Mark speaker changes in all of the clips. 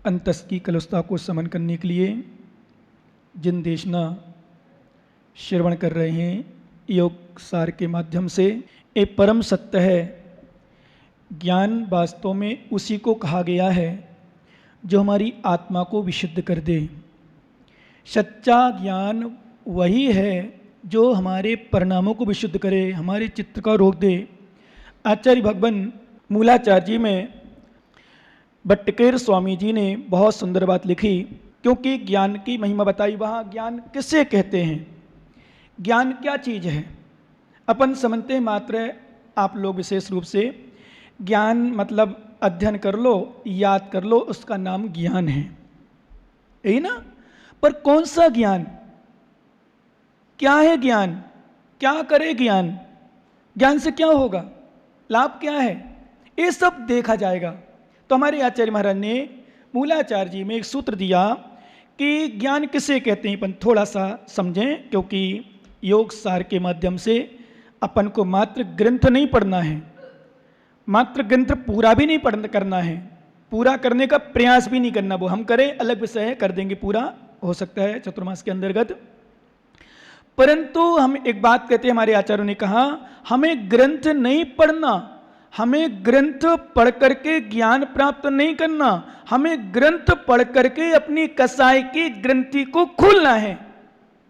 Speaker 1: अंतस की कलुषता को समन करने के लिए जिन देशना श्रवण कर रहे हैं योग सार के माध्यम से, ये परम सत्य है। ज्ञान वास्तव में उसी को कहा गया है जो हमारी आत्मा को विशुद्ध कर दे। सच्चा ज्ञान वही है जो हमारे परिणामों को विशुद्ध करे, हमारे चित्त का रोक दे। आचार्य भगवान मूलाचार्य जी में भट्टकेर स्वामी जी ने बहुत सुंदर बात लिखी, क्योंकि ज्ञान की महिमा बताई। वहाँ ज्ञान किसे कहते हैं, ज्ञान क्या चीज़ है। अपन समझते मात्र, आप लोग विशेष रूप से ज्ञान मतलब अध्ययन कर लो, याद कर लो, उसका नाम ज्ञान है, यही ना। पर कौन सा ज्ञान, क्या है ज्ञान, क्या करे ज्ञान, ज्ञान से क्या होगा, लाभ क्या है, ये सब देखा जाएगा। तो हमारे आचार्य महाराज ने मूलाचार्य जी में एक सूत्र दिया कि ज्ञान किसे कहते हैं। अपन थोड़ा सा समझें, क्योंकि योग सार के माध्यम से अपन को मात्र ग्रंथ नहीं पढ़ना है, मात्र ग्रंथ पूरा भी नहीं करना है, पूरा करने का प्रयास भी नहीं करना। वो हम करें अलग विषय है, कर देंगे, पूरा हो सकता है चतुर्मास के अंतर्गत। परंतु हम एक बात कहते हैं, हमारे आचार्यों ने कहा हमें ग्रंथ नहीं पढ़ना, हमें ग्रंथ पढ़ करके ज्ञान प्राप्त नहीं करना, हमें ग्रंथ पढ़ करके अपनी कसाई की ग्रंथि को खोलना है,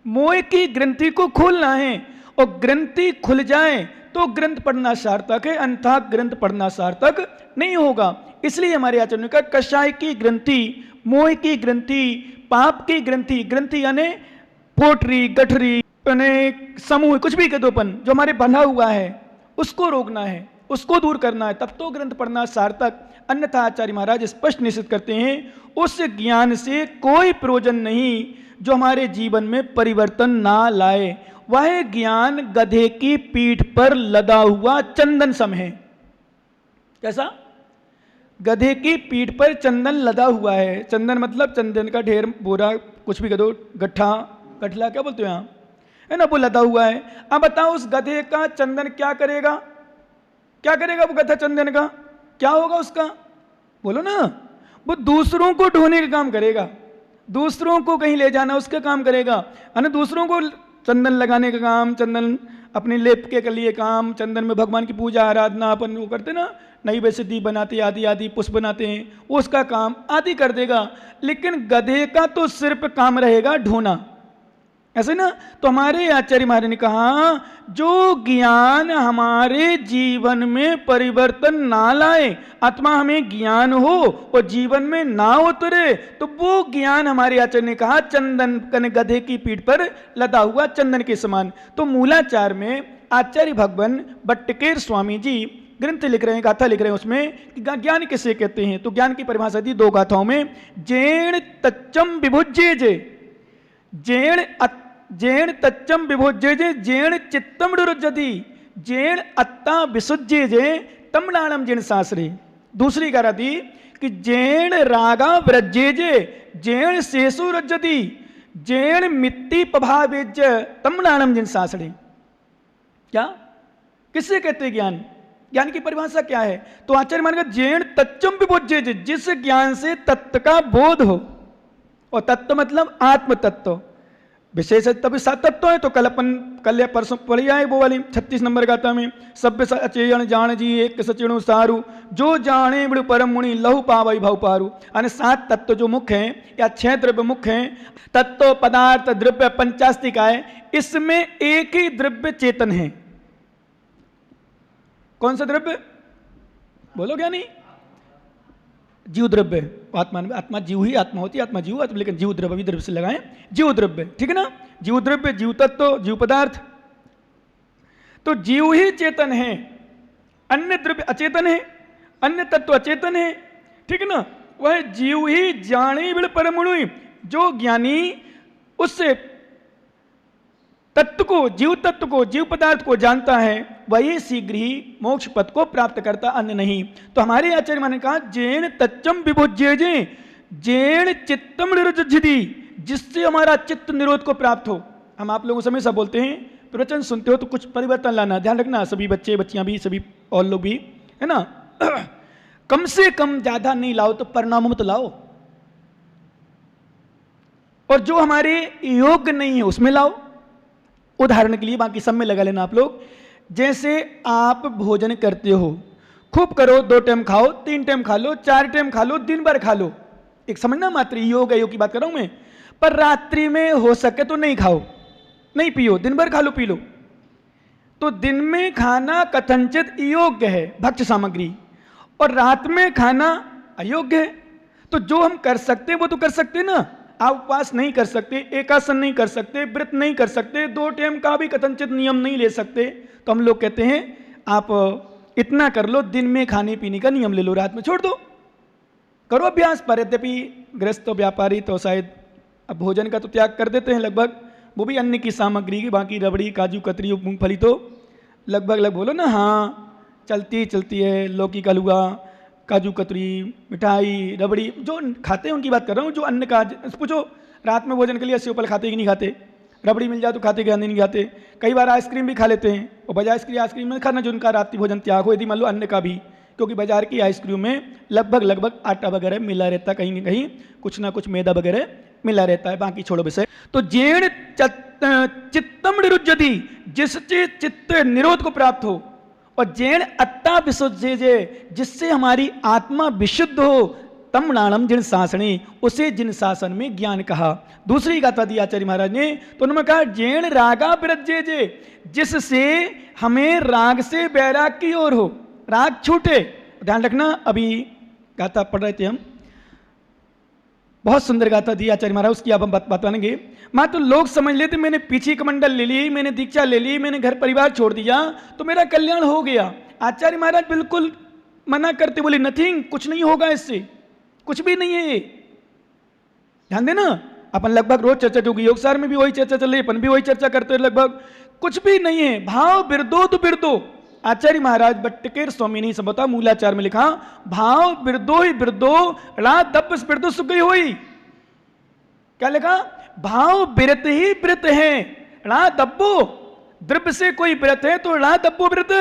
Speaker 1: मोह की ग्रंथि को खोलना है। और ग्रंथि खुल जाए तो ग्रंथ पढ़ना सार्थक है, अन्यथा ग्रंथ पढ़ना सार्थक नहीं होगा। इसलिए हमारे आचार्यों ने कहा कषाय की ग्रंथि, मोह की ग्रंथि, पाप की ग्रंथि, ग्रंथि यानी पोटरी, गठरी, समूह, कुछ भी कह दो अपन, जो हमारे बंधा हुआ है उसको रोकना है, उसको दूर करना है, तब तो ग्रंथ पढ़ना सार्थक। अन्यथा आचार्य महाराज स्पष्ट निश्चित करते हैं उस ज्ञान से कोई प्रयोजन नहीं जो हमारे जीवन में परिवर्तन ना लाए। वह ज्ञान गधे की पीठ पर लदा हुआ चंदन सम है। कैसा? गधे की पीठ पर चंदन लदा हुआ है। चंदन मतलब चंदन का ढेर, बोरा, कुछ भी कह दो, गट्ठा, गठला क्या बोलते हो यहाँ, है ना, वो लदा हुआ है। अब बताओ उस गधे का चंदन क्या करेगा, क्या करेगा वो गधा चंदन का, क्या होगा उसका, बोलो ना। वो दूसरों को ढोने का काम करेगा, दूसरों को कहीं ले जाना उसका काम करेगा, है ना, दूसरों को चंदन लगाने का काम, चंदन अपने लेप के लिए काम, चंदन में भगवान की पूजा आराधना अपन वो करते ना, नई वैसिद्धि बनाते, आदि आदि पुष्प बनाते हैं, वो उसका काम आदि कर देगा। लेकिन गधे का तो सिर्फ काम रहेगा ढोना, ऐसे ना। तो हमारे आचार्य महाराज ने कहा जो ज्ञान हमारे जीवन में परिवर्तन ना लाए, आत्मा हमें ज्ञान हो और जीवन में ना उतरे, तो वो ज्ञान हमारे आचार्य ने कहा चंदन कन गधे की पीठ पर लदा हुआ चंदन के समान। तो मूलाचार में आचार्य भगवान भट्टकेर स्वामी जी ग्रंथ लिख रहे हैं, गाथा लिख रहे हैं, उसमें ज्ञान किसे कहते हैं। तो ज्ञान की परिभाषा दी दो गाथाओं में, जेण तच्चम विभुज्ये जे, जेण तच्चम विभोज्य जे, जेण चित्तम रुज्जति, जेण अत्ता विसुज्य जे तम नाणम जेण शास्त्रे। दूसरी गारा दी कि जेण रागा व्रज्य जे, जेण शेषु रुज्जति, जेण मित्ति प्रभावेज तम नाणम जेण शास्त्रे। क्या, किससे कहते हैं ज्ञान, ज्ञान की परिभाषा क्या है। तो आचार्य मान का जेण तच्चम विभोज्य जे, जिस ज्ञान से तत्व का बोध हो, और तत्व मतलब आत्म तत्व, विशेष तभी सात तत्व है। तो कल या परसों पढ़ी आए वो वाली 36 नंबर गाथा में, सभ्य अचेयन जान जी एक सचिणु सारू, जो जाने बड़ु परम मुनि लहु पावई भव पारू। यानी 7 तत्व जो मुख्य हैं या 6 द्रव्य मुख्य हैं, तत्व पदार्थ द्रव्य पंचास्तिक है, इसमें एक ही द्रव्य चेतन है। कौन सा द्रव्य, बोलो क्या नहीं, जीव द्रव्य। आत्मा में, आत्मा जीव ही आत्मा होती है, आत्मा जीव, लेकिन जीव द्रव्य भी द्रव्य से लगाएं, जीव द्रव्य, ठीक है ना। जीव द्रव्य, जीव तत्व, जीव पदार्थ, तो जीव ही चेतन है, अन्य द्रव्य अचेतन है, अन्य तत्व अचेतन है, ठीक है ना। वह जीव ही जाने बिड़ परमुणु, जो ज्ञानी उससे तत्व को, जीव तत्व को, जीव पदार्थ को जानता है, वही शीघ्र ही मोक्ष पद को प्राप्त करता, अन्य नहीं। तो हमारे आचार्य मान ने कहा जेण तच्चम विभुज्य जे, जेण चित्तम निरुज्झति, जिससे हमारा चित्त निरोध को प्राप्त हो। हम आप लोगों से हमेशा बोलते हैं, प्रवचन सुनते हो तो कुछ परिवर्तन लाना, ध्यान रखना, सभी बच्चे बच्चियां भी, सभी और लोग भी, है ना। कम से कम ज्यादा नहीं लाओ तो परिणाम मत लाओ, और जो हमारे योग्य नहीं है उसमें लाओ। उदाहरण के लिए, बाकी सब में लगा लेना आप लोग। जैसे आप भोजन करते हो, खूब करो, 2 टाइम खाओ, 3 टाइम खा लो, 4 टाइम खा लो, दिन भर खा लो, एक समझना मात्र योग की बात कर रहा हूं मैं। पर रात्रि में हो सके तो नहीं खाओ, नहीं पियो, दिन भर खा लो पी लो। तो दिन में खाना कथनचित योग्य है भक्ष्य सामग्री, और रात में खाना अयोग्य है। तो जो हम कर सकते हैं वो तो कर सकते हैं ना। आप उपवास नहीं कर सकते, एकासन नहीं कर सकते, व्रत नहीं कर सकते, 2 टाइम का भी कथनचित नियम नहीं ले सकते, तो हम लोग कहते हैं आप इतना कर लो, दिन में खाने पीने का नियम ले लो, रात में छोड़ दो, करो अभ्यास। पर यद्यपि गृहस्थ व्यापारी तो शायद अब भोजन का तो त्याग कर देते हैं लगभग, वो भी अन्न की सामग्री की, बाकी रबड़ी काजू कतरी मूंगफली तो लगभग बोलो ना, हाँ चलती चलती है। लौकी का हलवा, काजू कतरी, मिठाई, रबड़ी जो खाते हैं उनकी बात कर रहा हूँ। जो अन्न का पूछो रात में भोजन के लिए 80 खाते कि नहीं खाते, रबड़ी मिल जाए तो खाते कि नहीं खाते। कई बार आइसक्रीम भी खा लेते हैं, और बजाय आइसक्रीम में खाना जो उनका रात्रि भोजन त्याग हो, यदि मान लो अन्न का भी, क्योंकि बाजार की आइसक्रीम में लगभग आटा वगैरह मिला रहता है, कहीं ना कहीं कुछ ना कुछ मैदा वगैरह मिला रहता है। बाकी छोड़ो विषय। तो जेण चित्तम निरुज्यति, जिससे चित्त निरोध को प्राप्त हो, और जैन अत्ता विशुद्ध, जिससे हमारी आत्मा विशुद्ध हो, तम नाणम जिन शासने, उसे जिन शासन में ज्ञान कहा। दूसरी गाथा दी आचार्य महाराज ने, तो उन्होंने कहा जैन रागा विरज्जे, जिससे हमें राग से वैराग की ओर हो, राग छूटे। ध्यान रखना, अभी गाथा पढ़ रहे थे हम, बहुत सुंदर गाथा दी आचार्य महाराज, उसकी आप हम बताएंगे। मां तो लोग समझ लेते मैंने पीछी कमंडल ले ली, मैंने दीक्षा ले ली, मैंने घर परिवार छोड़ दिया तो मेरा कल्याण हो गया। आचार्य महाराज बिल्कुल मना करते, बोले नथिंग, कुछ नहीं होगा इससे, कुछ भी नहीं है ये। ध्यान देना, अपन लगभग रोज चर्चा, क्योंकि योगसार में भी वही चर्चा चल रही है, अपन भी वही चर्चा करते हैं लगभग। कुछ भी नहीं है, भाव बिरदो तो बिरदो। आचार्य महाराज बट्टकेर स्वामी ने संभवतः मूलाचार में लिखा, भाव बिरदो ही बिरदो, रा दप्स बिरदो सुख गई होई। क्या लिखा? भाव बिरत ही बिरत है, रा दब्बो, द्रव्य से कोई बिरत है तो रा दब्बो बिरत,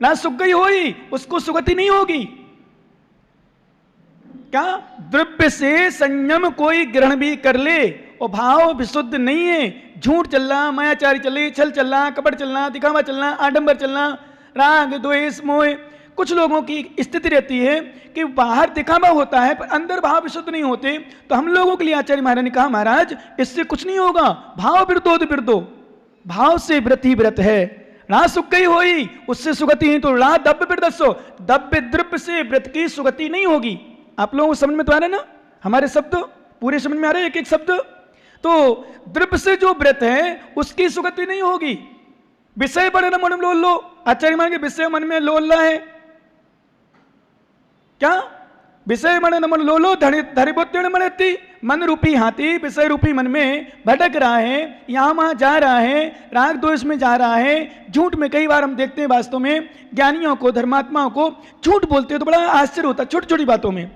Speaker 1: ना सुख गई होई, उसको सुगति नहीं होगी। क्या? द्रव्य से संयम कोई ग्रहण भी कर ले और भाव विशुद्ध नहीं है, झूठ चल रहा, मायाचारी चल रही, छल चल रहा, कपट चल रहा, दिखावा चल रहा, आडंबर चल रहा, राग द्वेष मोह। कुछ लोगों की स्थिति रहती है कि बाहर दिखावा होता है पर अंदर भाव विशुद्ध नहीं होते। तो हम लोगों के लिए आचार्य महाराज ने कहा, महाराज इससे कुछ नहीं होगा, भाव बिरदो तो बिरदो, भाव से व्रत ही व्रत है, रा सुख गई होई, उससे सुगति है। तो रा दब्य बिरदस्सो, दब्य द्रव्य से व्रत की सुगति नहीं होगी। आप लोगों को समझ में तो आ रहा है ना, हमारे शब्द पूरे समझ में आ रहे हैं, एक एक शब्द। तो द्रव्य से जो व्रत है उसकी सुगति नहीं होगी। विषय बड़े न मन में लोल लो, आचार्य मान के विषय मन में लोल रहा है। क्या? विषय मन न मन लोलो धरिबोत्तीर्ण मनती, मन रूपी हाथी विषय रूपी मन में भटक रहा है, यहां वहां जा रहा है, राग द्वेष में जा रहा है, झूठ में। कई बार हम देखते हैं वास्तव में ज्ञानियों को, धर्मात्माओं को झूठ बोलते हैं तो बड़ा आश्चर्य होता है, छोटी छोटी बातों में,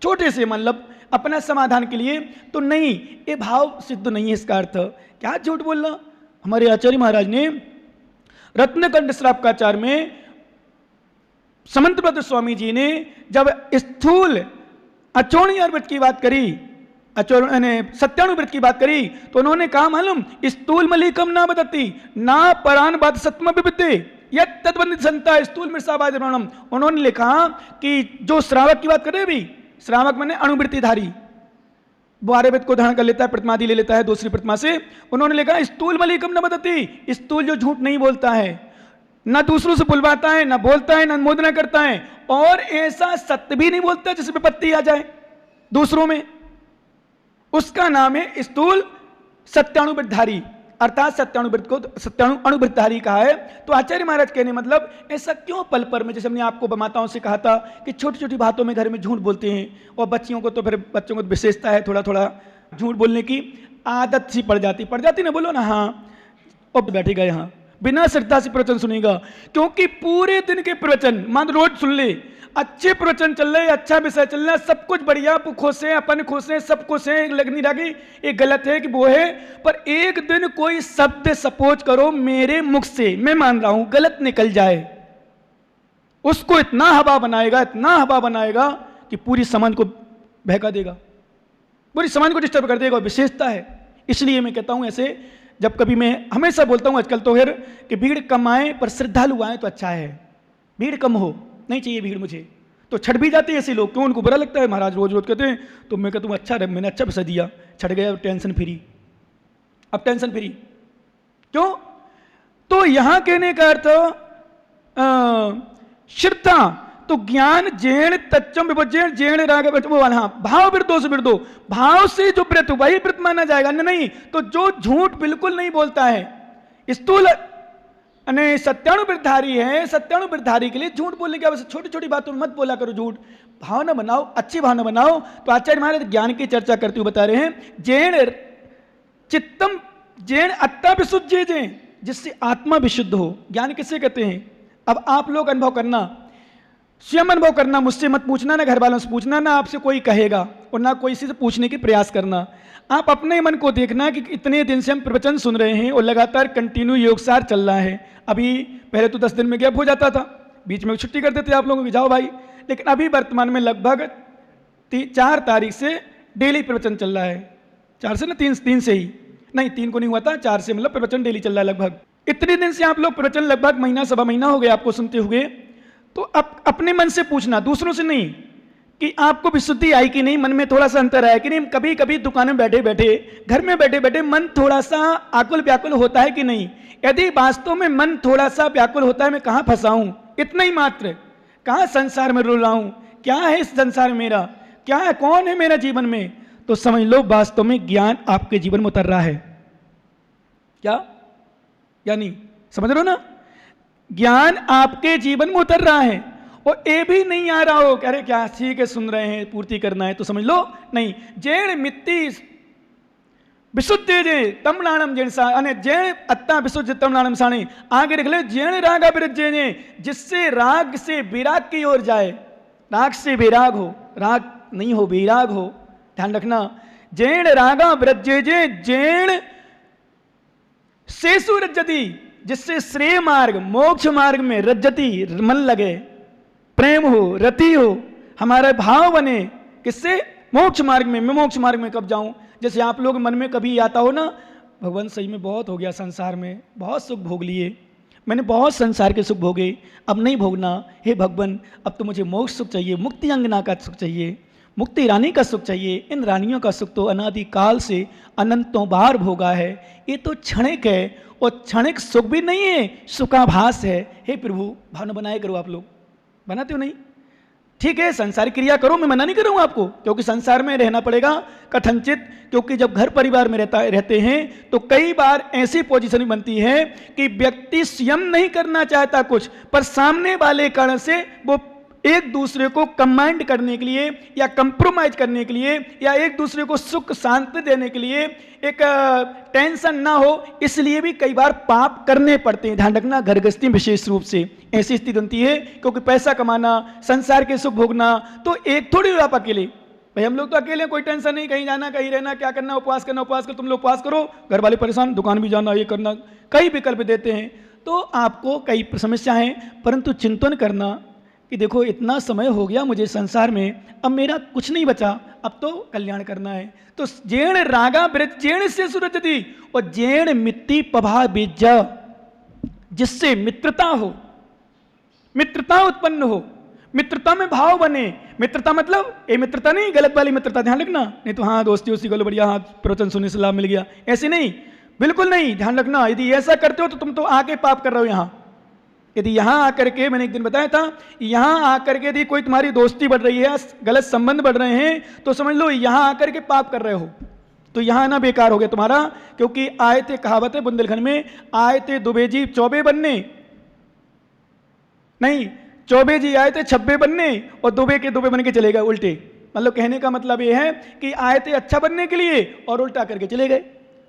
Speaker 1: छोटे से मतलब अपना समाधान के लिए। तो नहीं, ये भाव सिद्ध नहीं है इसका अर्थ। क्या झूठ बोलना? हमारे आचार्य महाराज ने रत्नकंड श्रावकाचार में समंतभद्र स्वामी जी ने जब स्थूल अचोणीय व्रत की बात करी, सत्याणु व्रत की बात करी, तो उन्होंने कहा मालूम, स्थूल मलिकम ना बदती ना परान बात सत्म विपत्ति यद तद्वंदित संता स्थूल मृषावाद वर्णम। उन्होंने लिखा कि जो श्रावक की बात करे, भी श्रावक माने अणुवृत्तिधारी, वो आर्यवेद को धारण कर लेता है, प्रतिमादि ले लेता है दूसरी प्रतिमा से। उन्होंने लिखा स्थूल मलिकम न बदती, स्थूल जो झूठ नहीं बोलता है, ना दूसरों से बुलवाता है, ना बोलता है, ना अनुमोदना करता है, और ऐसा सत्य भी नहीं बोलता जिसमें विपत्ति आ जाए दूसरों में, उसका नाम है स्थूल सत्यानुवृत्तधारी, अर्थात सत्यानुवृत्त को सत्याणु अणुवृत्तधारी कहा है। तो आचार्य महाराज कहने मतलब ऐसा क्यों पल पर में, जैसे हमने आपको माताओं से कहा था कि छोटी छोटी बातों में घर में झूठ बोलते हैं, और बच्चियों को तो फिर बच्चों को विशेषता है थोड़ा थोड़ा झूठ बोलने की आदत सी पड़ जाती ना, बोलो ना हाँ, और बैठेगा यहाँ बिना श्रद्धा से प्रवचन सुनेगा, क्योंकि पूरे दिन के प्रवचन मान रोज सुन ले, अच्छे प्रवचन चल रहे, अच्छा विषय चल रहा है, सब कुछ बढ़िया, खुश है, अपन खुश है, सब खुश है, लगनी लगी ये गलत है कि वो है, पर एक दिन कोई शब्द सपोज करो मेरे मुख से, मैं मान रहा हूं गलत निकल जाए, उसको इतना हवा बनाएगा कि पूरी समाज को बहका देगा। पूरी समाज को डिस्टर्ब कर देगा, विशेषता है। इसलिए मैं कहता हूं ऐसे, जब कभी मैं हमेशा बोलता हूं आजकल तो फिर कि भीड़ कम आए पर श्रद्धालु आए तो अच्छा है, भीड़ कम हो, नहीं चाहिए भीड़ मुझे। तो छट भी जाते हैं ऐसे लोग, क्यों? उनको बुरा लगता है, महाराज रोज रोज कहते हैं, तो मैं कहता हूँ अच्छा, मैंने अच्छा पैसा दिया, छट गया, टेंशन फ्री, अब टेंशन फ्री क्यों? तो यहां कहने का अर्थ श्रद्धा, तो ज्ञान जेण तच्चम विभज्जेण जेण राग हाँ, भाव वृद्धो से वृद्धो, भाव से जो व्रत वही व्रत माना जाएगा, नहीं तो जो झूठ बिल्कुल नहीं बोलता है, स्थूल सत्याणु वृद्धारी है, सत्याणु वृद्धारी के लिए झूठ बोलने की आवश्यकता, छोटी छोटी बातों में मत बोला करो झूठ, भावना बनाओ, अच्छी भावना बनाओ। तो आचार्य महाराज ज्ञान की चर्चा करते हुए बता रहे हैं, जेण चित्तम जेण अत्ता विशुद्ध जे, जिससे आत्मा विशुद्ध हो। ज्ञान किसे कहते हैं? अब आप लोग अनुभव करना, स्वयं अनुभव करना, मुझसे मत पूछना, ना घर वालों से पूछना, ना आपसे कोई कहेगा, और ना कोई से पूछने की प्रयास करना। आप अपने मन को देखना कि इतने दिन से हम प्रवचन सुन रहे हैं और लगातार कंटिन्यू योगसार चल रहा है। अभी पहले तो 10 दिन में गैप हो जाता था, बीच में छुट्टी कर देते आप लोगों की, जाओ भाई, लेकिन अभी वर्तमान में लगभग 4 तारीख से डेली प्रवचन चल रहा है। 4 से ना 3 से ही, नहीं 3 को नहीं हुआ था, 4 से मतलब प्रवचन डेली चल रहा है लगभग। इतने दिन से आप लोग प्रवचन लगभग महीना सवा महीना हो गया आपको सुनते हुए। तो अब अपने मन से पूछना, दूसरों से नहीं, कि आपको विशुद्धि आई कि नहीं, मन में थोड़ा सा अंतर आया कि नहीं। कभी कभी दुकान में बैठे बैठे, घर में बैठे बैठे मन थोड़ा सा आकुल व्याकुल होता है कि नहीं? यदि वास्तव में मन थोड़ा सा व्याकुल होता है, मैं कहाँ फंसा हूं, इतना ही मात्र, कहाँ संसार में रुल रहा हूं, क्या है इस संसार में मेरा, क्या है, कौन है मेरा जीवन में, तो समझ लो वास्तव में ज्ञान आपके जीवन में उतर रहा है। क्या नहीं समझ रहे हो ना? ज्ञान आपके जीवन में उतर रहा है, और ये भी नहीं आ रहा हो कि अरे क्या ठीक है सुन रहे हैं, पूर्ति करना है, तो समझ लो नहीं। जेण मित्ति विशुद्ध जे तमलाणम जेण सा अने जेण अत्ता विशुद्ध तमलाणम साणे, आगे लिख ले, जेण रागा विरज्जे ने, जिससे राग से विराग की ओर जाए, राग से विराग हो, राग नहीं हो विराग हो, ध्यान रखना। जेण रागा विरज्जे जे जेण शेषु रज्जति, जिससे श्रेय मार्ग मोक्ष मार्ग में रज्जति मन लगे, प्रेम हो, रति हो, हमारा भाव बने, किससे? मोक्ष मार्ग में। मैं मोक्ष मार्ग में कब जाऊं? जैसे आप लोग मन में कभी आता हो ना, भगवान सही में बहुत हो गया संसार में, बहुत सुख भोग लिए, मैंने बहुत संसार के सुख भोगे, अब नहीं भोगना, हे भगवान अब तो मुझे मोक्ष सुख चाहिए, मुक्ति अंगना का सुख चाहिए, मुक्ति रानी का सुख चाहिए। इन रानियों का सुख तो अनादि काल से अनंतों बार भोगा है, ये तो क्षणिक है, और क्षणिक सुख भी नहीं है, सुखाभास है। हे प्रभु भावना बनाए करो, आप लोग बनाते हो नहीं? ठीक है, संसारिक क्रिया करो, मैं मना नहीं करूंगा आपको, क्योंकि संसार में रहना पड़ेगा कथनचित, क्योंकि जब घर परिवार में रहते हैं तो कई बार ऐसी पोजीशन बनती है कि व्यक्ति स्वयं नहीं करना चाहता कुछ, पर सामने वाले कारण से वो एक दूसरे को कमांड करने के लिए या कंप्रोमाइज करने के लिए या एक दूसरे को सुख शांति देने के लिए, एक टेंशन ना हो, इसलिए भी कई बार पाप करने पड़ते हैं। ध्यान रखना, घर गृहस्थी विशेष रूप से ऐसी स्थिति बनती है, क्योंकि पैसा कमाना, संसार के सुख भोगना, तो एक थोड़ी आप अकेले, भाई हम लोग तो अकेले, कोई टेंशन नहीं, कहीं जाना कहीं रहना, क्या करना, उपवास करना, उपवास कर, तुम लोग उपवास करो, घर वाले परेशान, दुकान भी जाना, ये करना, कई विकल्प देते हैं, तो आपको कई समस्या है। परंतु चिंतन करना कि देखो इतना समय हो गया मुझे संसार में, अब मेरा कुछ नहीं बचा, अब तो कल्याण करना है। तो जेण रागा ब्रज जेण से सूरजती, और जेण मित्ति पभा बीज, जिससे मित्रता हो, मित्रता उत्पन्न हो, मित्रता में भाव बने। मित्रता मतलब ये मित्रता नहीं गलत वाली मित्रता, ध्यान रखना, नहीं तो हाँ दोस्ती उसी को बढ़िया, हाँ प्रवचन सुनने से लाभ मिल गया, ऐसे नहीं, बिल्कुल नहीं, ध्यान रखना। यदि ऐसा करते हो तो तुम तो आके पाप कर रहे हो। यहाँ यदि यहाँ आकर के, मैंने एक दिन बताया था, यहाँ आकर के यदि कोई तुम्हारी दोस्ती बढ़ रही है, गलत संबंध बढ़ रहे हैं, तो समझ लो यहाँ आकर के पाप कर रहे हो, तो यहाँ ना बेकार हो गया तुम्हारा। क्योंकि आए थे, कहावत है बुंदेलखंड में, आए थे दुबे जी चौबे बनने, नहीं चौबे जी आए थे छब्बे बनने और दुबे के दुबे बन के चले गए, उल्टे। मतलब कहने का मतलब ये है कि आए थे अच्छा बनने के लिए और उल्टा करके चले गए।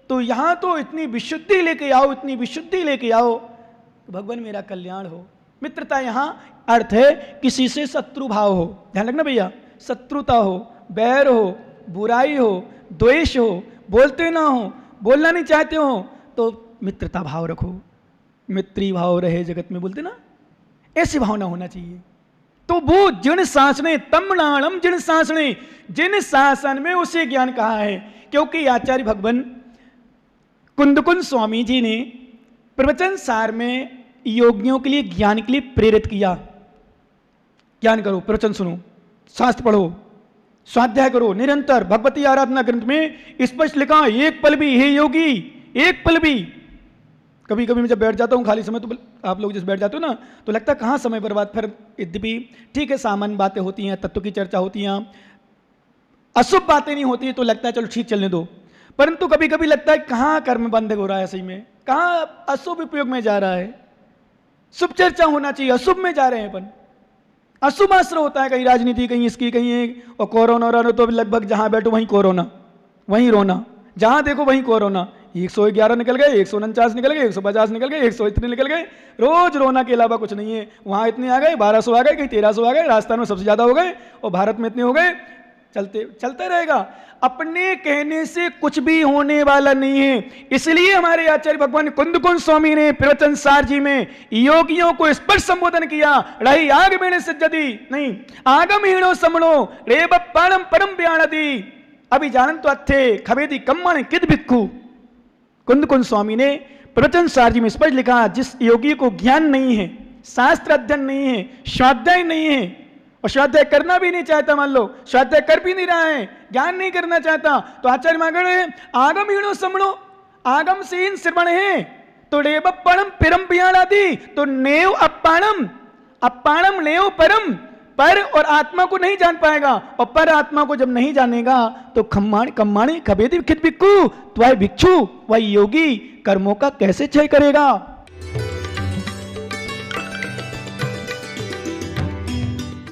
Speaker 1: तो यहाँ तो इतनी विशुद्धि लेके आओ, इतनी विशुद्धि लेके आओ, भगवान मेरा कल्याण हो। मित्रता यहाँ अर्थ है किसी से शत्रु भाव हो, ध्यान रखना भैया, शत्रुता हो, बैर हो, बुराई हो, द्वेष हो, बोलते ना हो, बोलना नहीं चाहते हो, तो मित्रता भाव रखो। मित्री भाव रहे जगत में, बोलते ना, ऐसी भावना होना चाहिए। तो वो जिन शासने तमणाणम जिन शासने, जिन शासन में उसे ज्ञान कहा है। क्योंकि आचार्य भगवान कुंदकुंद स्वामी जी ने प्रवचन सार में योगियों के लिए ज्ञान के लिए प्रेरित किया। ज्ञान करो, प्रवचन सुनो, शास्त्र पढ़ो, स्वाध्याय करो निरंतर। भगवती आराधना ग्रंथ में स्पष्ट लिखा, एक पल भी हे योगी, एक पल भी। कभी कभी मैं जब बैठ जाता हूँ खाली समय, तो आप लोग जैसे बैठ जाते हो ना, तो लगता है कहाँ समय बर्बाद। फिर यद्यपि ठीक है, सामान्य बातें होती हैं, तत्व की चर्चा होती हैं, अशुभ बातें नहीं होती, तो लगता है चलो ठीक चलने दो। परंतु कभी कभी लगता है कहाँ कर्म बंधक हो रहा है, सही में कहाँ अशुभ उपयोग में जा रहा है। शुभ चर्चा होना चाहिए, अशुभ में जा रहे हैं अपन। अशुभ आश्रय होता है, कहीं राजनीति, कहीं इसकी, कहीं एक, और कोरोना तो लगभग जहां बैठो वहीं कोरोना, वहीं रोना, जहां देखो वहीं कोरोना। 111 निकल गए, 149 निकल गए, 150 निकल गए, 100 इतने निकल गए, रोज रोना के अलावा कुछ नहीं है। वहां इतने आ गए, 1200 आ गए, कहीं 1300 आ गए, राजस्थान में सबसे ज्यादा हो गए, और भारत में इतने हो गए। चलते रहेगा। अपने कहने से कुछ भी होने वाला नहीं है। इसलिए हमारे आचार्य भगवान कुंदकुंद स्वामी ने प्रवचन सार जी में योगियों को स्पष्ट संबोधन किया। रही आग में सिद्धि नहीं, आगम हीणो समणो रेब परम परम ब्याणदी अभी जानन तो अच्छे खबेदी कम्मण किद भिक्खु। कुंदकुंद स्वामी ने प्रवचन सार जी में स्पष्ट लिखा, जिस योगी को ज्ञान नहीं है, शास्त्र अध्ययन नहीं है, स्वाध्याय नहीं है, और स्वाध्याय करना भी नहीं चाहता, मान लो स्वाध्याय कर भी नहीं रहा है, ज्ञान नहीं करना चाहता, तो आचार्य मांगण है आगम हीणो समणो, आगम से इन श्रवण है, तो रेब परम परम ब्याणादी, तो नेव अपाणम, अपाणम नेव परम, पर और आत्मा को नहीं जान पाएगा, और पर आत्मा को जब नहीं जानेगा तो कम्माणी खबेदी खिद भिक्खु, तो वह भिक्षु, वह योगी कर्मों का कैसे क्षय करेगा।